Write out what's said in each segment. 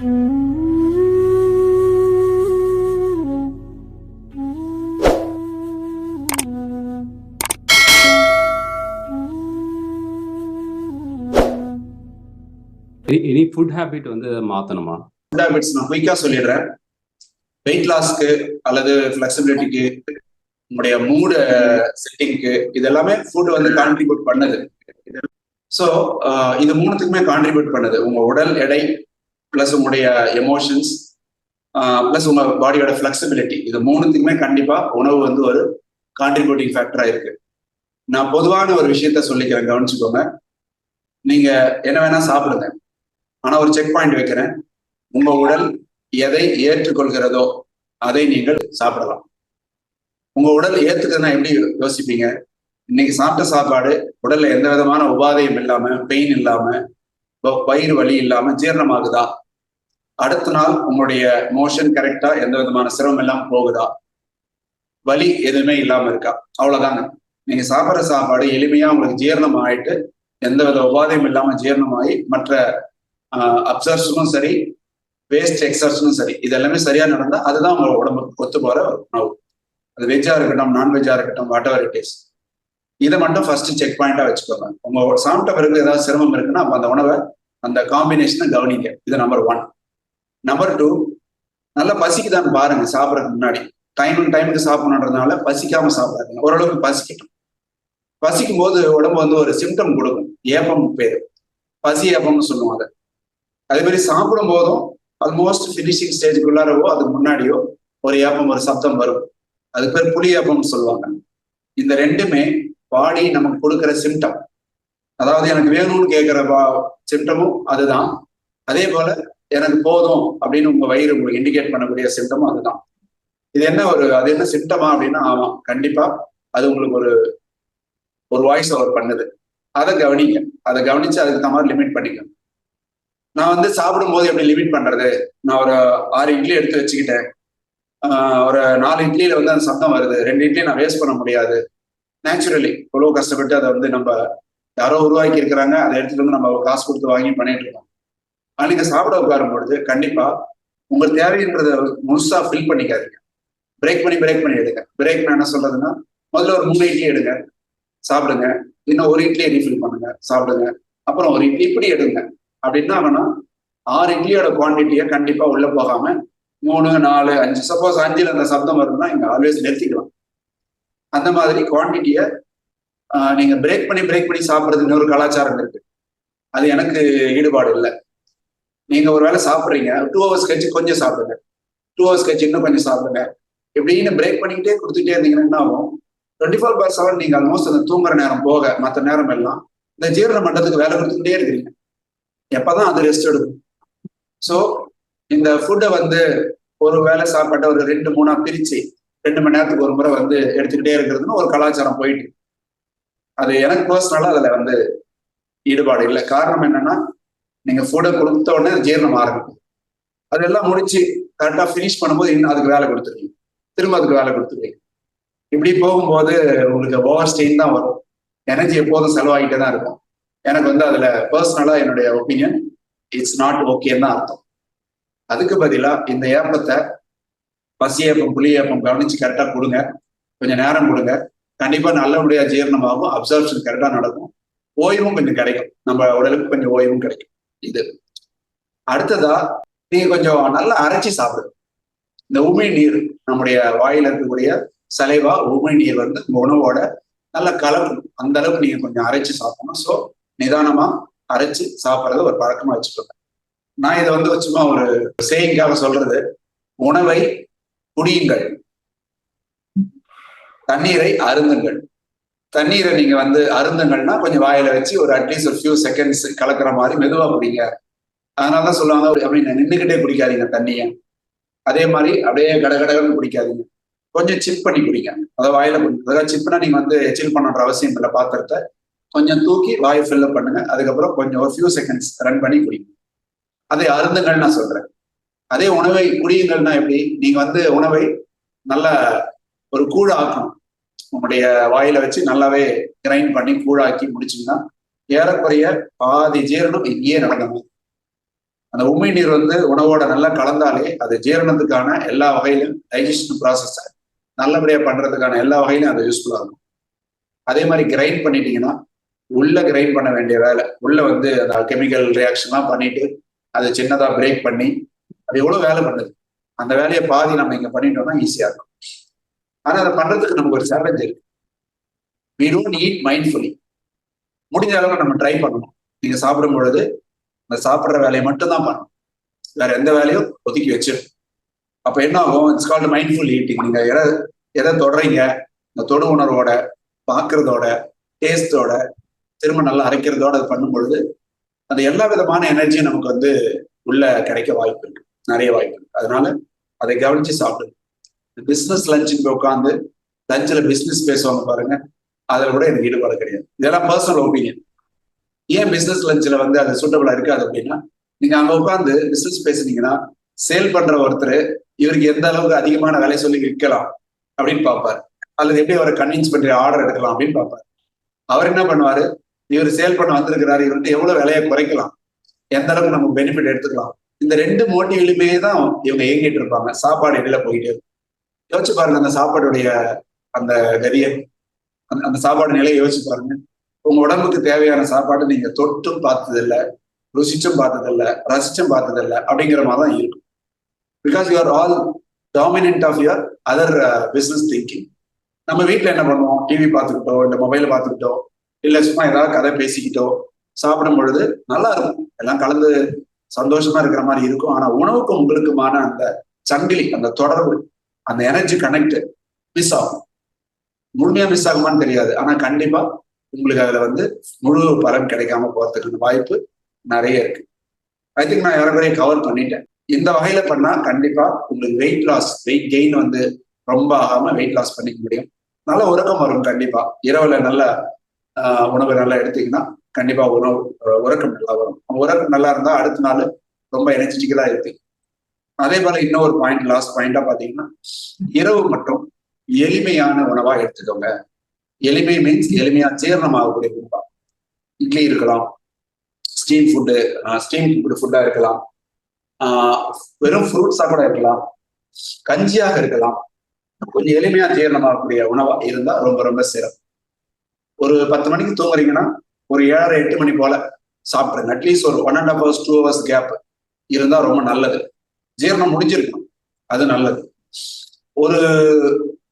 Any food habit வந்து மாற்றணுமா? Food habits நான் குயிக்காக சொல்லிடுறேன். வெயிட் லாஸ்க்கு அல்லது ஃபிளெக்சிபிலிட்டிக்கு, உங்களுடைய மூடு செட்டிங்க்கு, இது எல்லாமே ஃபுட் வந்து கான்ட்ரிபியூட் பண்ணுது. ஸோ இது மூணுத்துக்குமே கான்ட்ரிபியூட் பண்ணுது. உங்க உடல் எடை பிளஸ் உங்களுடைய எமோஷன்ஸ் பிளஸ் உங்க பாடியோட ஃபிளெக்சிபிலிட்டி, இது மூணுத்துக்குமே கண்டிப்பா உணவு வந்து ஒரு கான்ட்ரிபியூட்டிங் ஃபேக்டரா இருக்கு. நான் பொதுவான ஒரு விஷயத்த சொல்லிக்கிறேன், கவனிச்சுக்கோங்க. நீங்க என்ன வேணா சாப்பிடுங்க, ஆனா ஒரு செக் பாயிண்ட் வைக்கிறேன். உங்க உடல் எதை ஏற்றுக்கொள்கிறதோ அதை நீங்கள் சாப்பிடலாம். உங்க உடல் ஏத்துக்கிறதுனா எப்படி யோசிப்பீங்க? இன்னைக்கு சாப்பிட்ட சாப்பாடு உடல்ல எந்த விதமான உபாதையும் இல்லாம, பெயின் இல்லாம, வயிறு வலி இல்லாம ஜீரணமாகுதா? அடுத்த நாள் உங்களுடைய மோஷன் கரெக்டா, எந்த விதமான சிரமம் இல்லாம போகுதா? வலி எதுவுமே இல்லாம இருக்கா? அவ்வளவுதாங்க. நீங்க சாப்பிட்ற சாப்பாடு எளிமையா உங்களுக்கு ஜீரணம் ஆயிட்டு, எந்த வித உபாதையும் இல்லாம ஜீரணமாகி, மற்ற அப்சர்ஷனும் சரி, வேஸ்ட் எக்ஸர்ஷனும் சரி, இது எல்லாமே சரியா நடந்தா அதுதான் உங்க உடம்புக்கு ஒத்து போற ஒரு உணவு. அது வெஜ்ஜா இருக்கட்டும், நான்வெஜ்ஜா இருக்கட்டும், வாட் எவர் இட் இஸ். இதை மட்டும் ஃபர்ஸ்ட் செக் பாயிண்டா வச்சுக்கோங்க. உங்க சாப்பிட்ட பிறகு ஏதாவது சிரமம் இருக்குன்னா அப்ப அந்த உணவை, அந்த காம்பினேஷனை கவனிங்க. இது நம்பர் 1. நம்பர் 2, நல்லா பசிக்குதான்னு பாருங்க. சாப்பிட்றதுக்கு முன்னாடி டைமுக்கு சாப்பிடணுன்றதுனால பசிக்காம சாப்பிடாதீங்க. ஓரளவுக்கு பசிக்கட்டும். பசிக்கும் போது உடம்பு வந்து ஒரு சிம்டம் கொடுக்கும். ஏப்பம் பேரு, பசி ஏப்பம்னு சொல்லுவாங்க. அதே மாதிரி சாப்பிடும் போதும் ஆல்மோஸ்ட் ஃபினிஷிங் ஸ்டேஜுக்குள்ளாரவோ அதுக்கு முன்னாடியோ ஒரு ஏப்பம், ஒரு சப்தம் வரும். அதுக்கு பேர் புளி ஏப்பம்னு சொல்லுவாங்க. இந்த ரெண்டுமே பாடி நமக்கு கொடுக்குற சிம்டம். அதாவது எனக்கு வேணும்னு கேட்கிற சிம்டமும் அதுதான். அதே போல எனக்கு போதும் அப்படின்னு உங்க வயிறு உங்களுக்கு இண்டிகேட் பண்ணக்கூடிய சிம்டமும் அதுதான். இது என்ன அது என்ன சிம்டமா அப்படின்னா, ஆமா கண்டிப்பா அது உங்களுக்கு ஒரு வாய்ஸ் ஓவர் பண்ணுது. அதை கவனிங்க. அதை கவனிச்சு அதுக்கு தகுந்த மாதிரி லிமிட் பண்ணிக்க. நான் வந்து சாப்பிடும் போது எப்படி லிமிட் பண்றது? நான் ஒரு 6 இட்லி எடுத்து வச்சுக்கிட்டேன். ஒரு 4 இட்லியில வந்து அந்த சத்தம் வருது. 2 இட்லி நான் வேஸ்ட் பண்ண முடியாது. நேச்சுரலி இவ்வளவு கஷ்டப்பட்டு அதை வந்து நம்ம யாரோ உருவாக்கி இருக்கிறாங்க, அதை எடுத்துட்டு வந்து நம்ம காசு கொடுத்து வாங்கி பண்ணிட்டு இருக்கோம். ஆனா நீங்க சாப்பிட உட்காரும் பொழுது கண்டிப்பா உங்களுக்கு தேவைன்றதை முழுசா ஃபில் பண்ணிக்காதீங்க. பிரேக் பண்ணி எடுங்க. பிரேக் நான் என்ன சொல்றதுன்னா, முதல்ல ஒரு 3 இட்லி எடுங்க, சாப்பிடுங்க. இன்னும் 1 இட்லியை ரீஃபில் பண்ணுங்க, சாப்பிடுங்க. அப்புறம் 1 இட்லி இப்படி எடுங்க. அப்படின்னா அவனா 6 இட்லியோட குவான்டிட்டியை கண்டிப்பா உள்ள போகாம 3, 4, 5, சப்போஸ் 5ல் அந்த சப்தம் வருதுன்னா இங்க ஆல்வேஸ் நிறுத்திக்கலாம். அந்த மாதிரி குவான்டிட்டியை நீங்க பிரேக் பண்ணி சாப்பிட்றது இன்னொரு கலாச்சாரம் இருக்கு. அது எனக்கு ஈடுபாடு இல்லை. நீங்க ஒரு வேளை சாப்பிட்றீங்க, 2 ஹவர்ஸ் கழிச்சு கொஞ்சம் சாப்பிடுங்க, 2 ஹவர்ஸ் கழிச்சு இன்னும் கொஞ்சம் சாப்பிடுங்க. இப்படின்னு பிரேக் பண்ணிக்கிட்டே கொடுத்துட்டே இருந்தீங்கன்னா என்ன ஆகும்? 24/7 நீங்க ஆல்மோஸ்ட் அந்த தூங்குற நேரம் போக மற்ற நேரம் எல்லாம் இந்த ஜீரண மண்டலத்துக்கு வேலை கொடுத்துக்கிட்டே இருக்கிறீங்க. எப்பதான் அது ரெஸ்ட் எடுக்கும்? ஸோ இந்த ஃபுட்டை வந்து ஒரு வேளை சாப்பாட்டை ஒரு 2-3 பிரிச்சு 2 மணி நேரத்துக்கு ஒரு முறை வந்து எடுத்துக்கிட்டே இருக்கிறதுன்னு ஒரு கலாச்சாரம் போயிட்டு. அது எனக்கு பர்சனலா அதுல வந்து ஈடுபாடு இல்லை. காரணம் என்னன்னா, நீங்க ஃபுட்டை கொடுத்த உடனே ஜீரணம் ஆரம்பிக்கும். அதெல்லாம் முடிச்சு கரெக்டா ஃபினிஷ் பண்ணும்போது இன்னும் அதுக்கு வேலை கொடுத்துருவீங்க, திரும்ப அதுக்கு வேலை கொடுத்துருவீங்க. இப்படி போகும்போது உங்களுக்கு ஓவர் ஸ்டெயின் தான் வரும். எனர்ஜி எப்போதும் செலவாகிட்டே தான் இருக்கும். எனக்கு வந்து அதுல பர்சனலா என்னுடைய ஒப்பீனியன், இட்ஸ் நாட் ஓகேன்னு தான் அர்த்தம். அதுக்கு பதிலா இந்த ஏப்பத்தை, பசி ஏப்பம், புளி ஏப்பம் கவனிச்சு கரெக்டா கொடுங்க. கொஞ்சம் நேரம் கொடுங்க. கண்டிப்பா நல்லபடியா ஜீரணமாகும், அப்சர்ப்ஷன் கரெக்டா நடக்கும், ஓய்வும் கொஞ்சம் கிடைக்கும், நம்ம உடலுக்கு கொஞ்சம் ஓய்வும் கிடைக்கும். இது அடுத்ததா நீங்க கொஞ்சம் நல்லா அரைச்சி சாப்பிடுங்க. இந்த உமிழ் நீர், நம்முடைய வாயில இருக்கக்கூடிய சலைவா உமிழ் நீர் வந்து உணவோட நல்லா கலக்கணும். அந்த அளவுக்கு நீங்க கொஞ்சம் அரைச்சு சாப்பிடணும். ஸோ நிதானமா அரைச்சு சாப்பிட்றத ஒரு பழக்கமா வச்சுக்கோங்க. நான் இதை வந்து சும்மா ஒரு சேயிங்காக சொல்றது, உணவை குடியுங்கள், தண்ணீரை அருந்துங்கள். தண்ணீரை நீங்க வந்து அருந்துங்கள்னா கொஞ்சம் வாயில வச்சு ஒரு அட்லீஸ்ட் ஒரு ஃபியூ செகண்ட்ஸ் கலக்கிற மாதிரி மெதுவா குடிங்க. அதனாலதான் சொல்லுவாங்க, அப்படின்னு நின்றுகிட்டே குடிக்காதீங்க தண்ணியை. அதே மாதிரி அப்படியே கடகடகன்னு குடிக்காதீங்க. கொஞ்சம் சிப் பண்ணி குடிங்க. அதை வாயில குடிங்க. அதாவது சிப்னா நீங்க வந்து சில் பண்ணுற அவசியம் இல்லை. பாத்திரத்தை கொஞ்சம் தூக்கி வாயை ஃபில்லப் பண்ணுங்க. அதுக்கப்புறம் கொஞ்சம் ஒரு ஃபியூ செகண்ட்ஸ் ரன் பண்ணி குடிங்க. அதை அருந்துங்கள் நான் சொல்றேன். அதே உணவை குடியுங்கள்னா எப்படி? நீங்க வந்து உணவை நல்லா ஒரு கூழ் ஆக்கணும். உங்களுடைய வாயில வச்சு நல்லாவே கிரைண்ட் பண்ணி கூழாக்கி முடிச்சிங்கன்னா ஏறக்குறைய பாதி ஜீரணம் இங்கேயே நடந்தணும். அந்த உமிழ் நீர் வந்து உணவோட நல்லா கலந்தாலே அது ஜீரணத்துக்கான எல்லா வகையிலும் டைஜஷன் ப்ராசஸை நல்லபடியா பண்றதுக்கான எல்லா வகையிலும் அது யூஸ்ஃபுல்லா இருக்கும். அதே மாதிரி கிரைண்ட் பண்ணிட்டீங்கன்னா உள்ள கிரைண்ட் பண்ண வேண்டிய வேலை, உள்ள வந்து அந்த கெமிக்கல் ரியாக்ஷன்லாம் பண்ணிட்டு அதை சின்னதா பிரேக் பண்ணி அது எவ்வளவு வேலை பண்ணுது. அந்த வேலையை பாதி நம்ம இங்க பண்ணிட்டோம்னா ஈஸியா இருக்கும். ஆனா அதை பண்றதுக்கு நமக்கு ஒரு சேலஞ்ச் இருக்கு. we don't eat mindfully. முடிஞ்ச அளவுக்கு நம்ம ட்ரை பண்ணணும். நீங்க சாப்பிடும் பொழுது அந்த சாப்பிட்ற வேலையை மட்டும் தான் பண்ணணும், வேற எந்த வேலையும் ஒதுக்கி வச்சிடும். அப்ப என்ன ஆகும்? It's called mindful eating. நீங்க எதை தொடறீங்க, இந்த தொடு உணர்வோட, பார்க்கறதோட, டேஸ்டோட, திரும்ப நல்லா அரைக்கிறதோட அது பண்ணும் பொழுது அந்த எல்லா விதமான எனர்ஜியும் நமக்கு வந்து உள்ள கிடைக்க வாய்ப்பு இருக்கு, நிறைய வாய்ப்பு இருக்கு. அதனால அதை கவனிச்சு சாப்பிடுங்க. பிசினஸ் லஞ்சுக்கு உட்காந்து லஞ்சில் பிசினஸ் பேசுவாங்க பாருங்க, அதில் கூட எனக்கு ஈடுபாடு கிடையாது. இதெல்லாம் பர்சனல் ஒப்பீனியன். ஏன் பிசினஸ் லஞ்சில் வந்து அது சூட்டபிளா இருக்காது அப்படின்னா, நீங்க அங்க உட்காந்து பிசினஸ் பேசுனீங்கன்னா சேல் பண்ற ஒருத்தர் இவருக்கு எந்த அளவுக்கு அதிகமான வேலை சொல்லி விற்கலாம் அப்படின்னு பார்ப்பாரு, அல்லது எப்படி அவரை கன்வின்ஸ் பண்ற ஆர்டர் எடுக்கலாம் அப்படின்னு பார்ப்பாரு. அவர் என்ன பண்ணுவாரு, இவர் சேல் பண்ண வந்திருக்கிறாரு, இவர்கிட்ட எவ்வளவு விலையை குறைக்கலாம், எந்த அளவுக்கு நம்ம பெனிஃபிட் எடுத்துக்கலாம், இந்த ரெண்டு மோட்டிவ்லுமே தான் இவங்க இயங்கிட்டு இருப்பாங்க. சாப்பாடு இடையில போயிட்டு இருக்கும். யோசிச்சு பாருங்க அந்த சாப்பாடுடைய அந்த கதியை, அந்த சாப்பாடு நிலையை யோசிச்சு பாருங்க. உங்க உடம்புக்கு தேவையான சாப்பாடு நீங்க தொட்டும் பார்த்ததில்லை, ருசிச்சும் பார்த்ததில்லை, ரசிச்சும் பார்த்ததில்லை அப்படிங்கிற மாதிரி தான் இருக்கும். Because you are all dominant of your other business thinking. நம்ம வீட்டில் என்ன பண்ணுவோம், டிவி பார்த்துக்கிட்டோ இல்லை மொபைலை பார்த்துக்கிட்டோ இல்லை சும்மா ஏதாவது கதை பேசிக்கிட்டோ சாப்பிடும் பொழுது நல்லா இருக்கும், எல்லாம் கலந்து சந்தோஷமா இருக்கிற மாதிரி இருக்கும். ஆனா உணவுக்கும் உங்களுக்குமான அந்த சங்கிலி, அந்த தொடர்பு, அந்த எனர்ஜி கனெக்ட் மிஸ் ஆகும். முழுமையா மிஸ் ஆகுமான்னு தெரியாது, ஆனா கண்டிப்பா உங்களுக்கு அதுல வந்து முழு பலன் கிடைக்காம போறதுக்கான வாய்ப்பு நிறைய இருக்கு. ஐ திங்க் நான் யாரையும் கவர் பண்ணிட்டேன். இந்த வகையில பண்ணா கண்டிப்பா உங்களுக்கு வெயிட் லாஸ், வெயிட் கெயின் வந்து ரொம்ப ஆகாம வெயிட் லாஸ் பண்ணிக்க முடியும். நல்ல உறக்கம் வரும். கண்டிப்பா இரவுல நல்ல உணவு நல்லா எடுத்தீங்கன்னா கண்டிப்பா உறக்கம் நல்லா வரும். உறக்கம் நல்லா இருந்தா அடுத்த நாள் ரொம்ப எனர்ஜெட்டிக்கலா இருக்கு. அதே போல இன்னொரு பாயிண்ட், லாஸ்ட் பாயிண்டா பாத்தீங்கன்னா, இரவு மட்டும் எளிமையான உணவா எடுத்துக்கோங்க. எளிமை மீன்ஸ் எளிமையா ஜீரணம் ஆகக்கூடிய உணவா. இட்லி இருக்கலாம், ஸ்டீம் ஃபுட்டா இருக்கலாம், வெறும் ஃப்ரூட்ஸா கூட இருக்கலாம், கஞ்சியாக இருக்கலாம். கொஞ்சம் எளிமையா ஜீரணமாகக்கூடிய உணவா இருந்தா ரொம்ப ரொம்ப சிறப்பு. ஒரு 10 மணிக்கு தூங்குறீங்கன்னா ஒரு 7:30-8 மணி போல சாப்பிடுங்க. அட்லீஸ்ட் ஒரு 1.5 hours 2 hours கேப் இருந்தா ரொம்ப நல்லது. ஜீரணம் முடிஞ்சிருக்கணும், அது நல்லது. ஒரு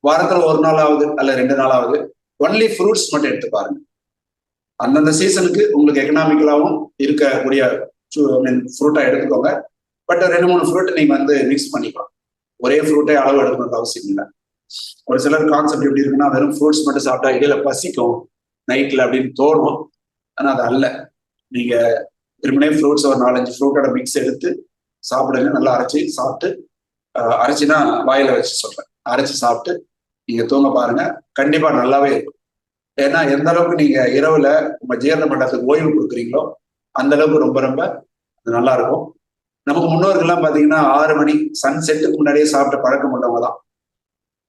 வாரத்துல ஒரு நாளாவது அல்ல 2 நாளாவது ஒன்லி ஃப்ரூட்ஸ் மட்டும் எடுத்து பாருங்க. அந்தந்த சீசனுக்கு உங்களுக்கு எக்கனாமிக்கலாவும் இருக்கக்கூடிய ஃப்ரூட்டா எடுத்துக்கோங்க. பட் 2-3 ஃப்ரூட் நீங்க வந்து மிக்ஸ் பண்ணிக்கலாம். ஒரே ஃப்ரூட்டே அளவு எடுக்கணும்னு அவசியம் இல்லை. ஒரு சிலர் கான்செப்ட் எப்படி இருக்குன்னா, வெறும் ஃப்ரூட்ஸ் மட்டும் சாப்பிட்டா இடையில பசிக்கும் நைட்ல அப்படின்னு தோணும். ஆனா அது அல்ல. நீங்க திரும்பினே ஃப்ரூட்ஸ் ஒரு 4-5 ஃப்ரூட்டோட மிக்ஸ் எடுத்து சாப்பிடுங்க. நல்லா அரைச்சி சாப்பிட்டு, அரைச்சினா வாயில வச்சு சொல்றேன், அரைச்சி சாப்பிட்டு நீங்க தூங்க பாருங்க, கண்டிப்பா நல்லாவே இருக்கும். ஏன்னா எந்த அளவுக்கு நீங்க இரவுல உங்க ஜீரண மண்டலத்துக்கு ஓய்வு கொடுக்குறீங்களோ அந்த அளவுக்கு ரொம்ப ரொம்ப நல்லா இருக்கும். நமக்கு முன்னோர்கள்லாம் பாத்தீங்கன்னா 6 மணி சன் செட்டுக்கு முன்னாடியே சாப்பிட்ட பழக்கம் உள்ளவங்க தான்.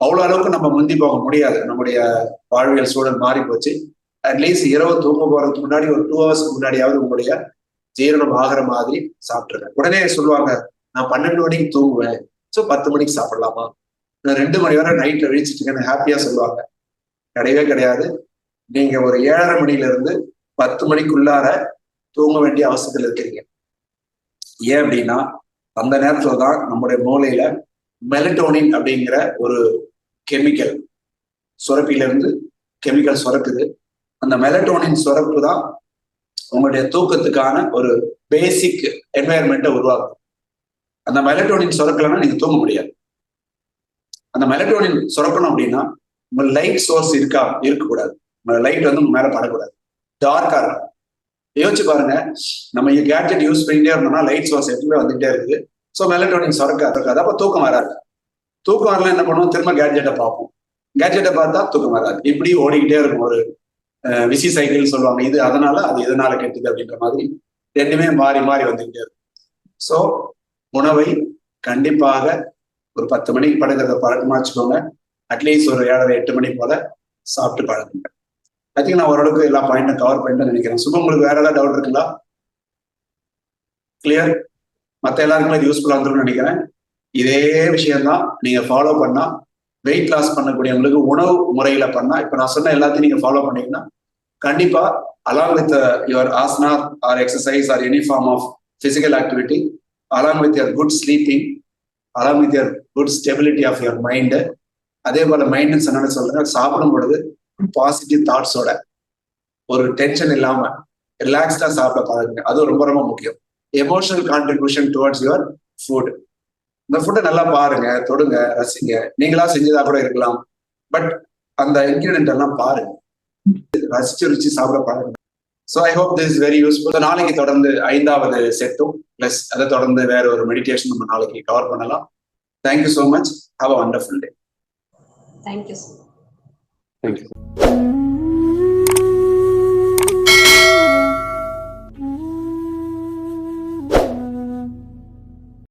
அவ்வளவு அளவுக்கு நம்ம முந்தி போக முடியாது, நம்முடைய வாழ்வியல் சூழல் மாறி போச்சு. அட்லீஸ்ட் இரவு தூங்க போறதுக்கு முன்னாடி ஒரு 2 hours முன்னாடியாவது உங்களுடைய ஜீரணம் ஆகிற மாதிரி சாப்பிட்டுருங்க. உடனே சொல்லுவாங்க, நான் 12 மணிக்கு தூங்குவேன், ஸோ 10 மணிக்கு சாப்பிடலாமா, நான் 2 மணி வரை நைட்ல விழிச்சிட்டுங்கன்னு ஹாப்பியா சொல்லுவாங்க. கிடையவே கிடையாது. நீங்க ஒரு 7:30 மணில இருந்து 10 மணிக்குள்ளார தூங்க வேண்டிய அவசியத்தில் இருக்கிறீங்க. ஏன் அப்படின்னா அந்த நேரத்துல தான் நம்முடைய மூளையில மெலட்டோனின் அப்படிங்கிற ஒரு கெமிக்கல் சுரப்பிலிருந்து கெமிக்கல் சுரக்குது. அந்த மெலட்டோனின் சுரப்பு தான் உங்களுடைய தூக்கத்துக்கான ஒரு பேசிக் என்வாயர்மெண்ட்டை உருவாக்கும். அந்த மெலட்டோனின் சுரக்கலைன்னா நீங்க தூங்க முடியாது. அந்த மெலட்டோனின் சுரக்கணும் அப்படின்னா உங்க லைட் சோர்ஸ் இருக்கக்கூடாது. உங்க லைட் வந்து உங்க மேல படக்கூடாது, டார்க்கா இருக்கும். யோசிச்சு பாருங்க, நம்ம கேட்ஜெட் யூஸ் பண்ணிட்டே இருந்தோம்னா லைட் சோர்ஸ் எப்பவுமே வந்துட்டே இருக்குது. ஸோ மெலட்டோனின் சுரக்காது, அப்போ தூக்கம் வராது. தூக்கம் வரலாம் என்ன பண்ணுவோம், திரும்ப கேட்ஜெட்டை பார்ப்போம், கேட்ஜெட்டை பார்த்தா தூக்கம் வராது. இப்படி ஓடிக்கிட்டே இருக்கும். ஒரு விசி சைக்கிள் சொல்லுவாங்க, இது அதனால அது எதனால கெட்டுது அப்படின்ற மாதிரி ரெண்டுமே மாறி மாறி வந்துகிட்டே இருக்கும். ஸோ உணவை கண்டிப்பாக ஒரு 10 மணிக்கு படுக்கிறத பழக்கமா வச்சுக்கோங்க. அட்லீஸ்ட் ஒரு 7:30-8 மணி போல சாப்பிட்டு பழகுங்க. ஐ திங்க் நான் ஓரளவுக்கு எல்லா பாயிண்ட்டும் கவர் பண்ணிட்டு நினைக்கிறேன். சுபம், உங்களுக்கு வேற ஏதாவது டவுட் இருக்குங்களா? கிளியர்? மற்ற எல்லாருக்குமே இது யூஸ்ஃபுல்லா இருந்திருக்கும்னு நினைக்கிறேன். இதே விஷயம்தான் நீங்க ஃபாலோ பண்ணா வெயிட் லாஸ் பண்ணக்கூடியவங்களுக்கு உணவு முறையில பண்ணா, இப்ப நான் சொன்ன எல்லாத்தையும் நீங்க ஃபாலோ பண்ணீங்கன்னா கண்டிப்பா along with your asana or exercise or any form of physical activity, along with your good sleeping, along with your good stability of your mind, அதே போல மைண்ட் என்னன்னு சொல்றேன், சாப்பிடும் பொழுது பாசிட்டிவ் தாட்ஸோட ஒரு டென்ஷன் இல்லாம ரிலாக்ஸ்டா சாப்பிட பாருங்க. அது ரொம்ப ரொம்ப முக்கியம். Emotional contribution towards your food. இந்த ஃபுட்டை நல்லா பாருங்க, தொடுங்க, ரசிங்க. நீங்களா செஞ்சதா கூட இருக்கலாம், பட் அந்த இன்கிரிடியன்ட் எல்லாம் பாருங்க, ரசிச்சு ருச்சி சாப்பிட பாருங்க. So I hope this is very useful. நாளைக்கு தொடர்ந்து 5வது செட்டும் பிளஸ் அதை தொடர்ந்து வேற ஒரு மெடிடேஷன் நம்ம நாளைக்கு கவர் பண்ணலாம். Thank you so much. Have a wonderful day. Thank you sir. Thank you.